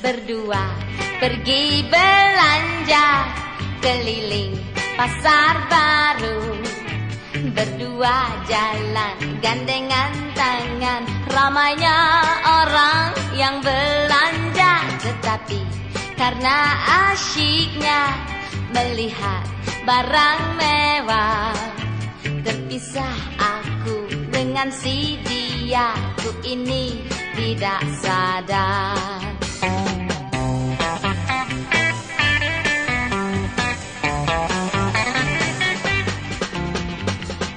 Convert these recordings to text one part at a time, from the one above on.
berdua pergi belanja keliling pasar baru. Berdua jalan gandengan tangan, ramainya orang yang belanja. Tetapi karena asyiknya melihat barang mewah, terpisah aku dengan si dia. Ku ini tidak sadar.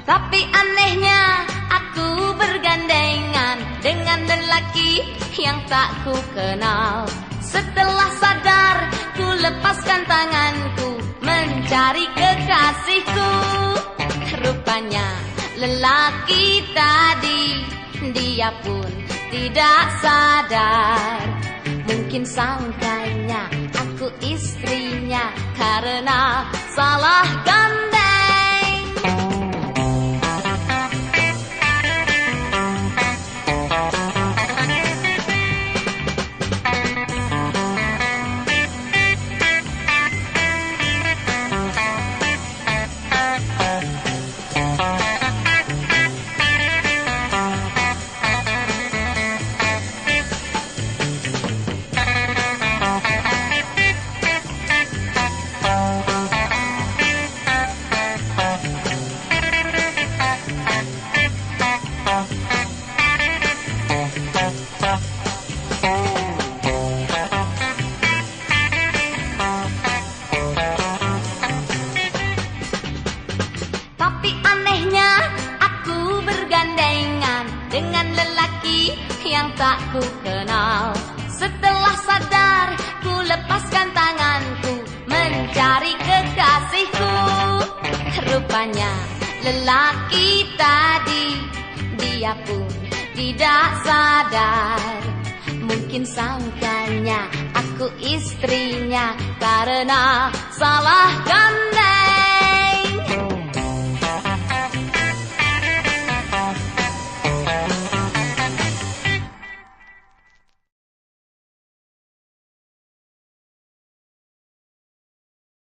Tapi anehnya aku bergandengan dengan lelaki yang tak ku kenal. Setelah sadar ku lepaskan tanganku mencari kekasihku. Rupanya lelaki tadi dia pun tidak sadar. Mungkin sangkanya aku istrinya karena salah gandeng. Tapi anehnya aku bergandengan dengan lelaki yang tak ku kenal. Setelah sadar ku lepaskan tanganku mencari kekasihku. Rupanya lelaki tadi dia pun tidak sadar. Mungkin sangkanya aku istrinya karena salah ganda.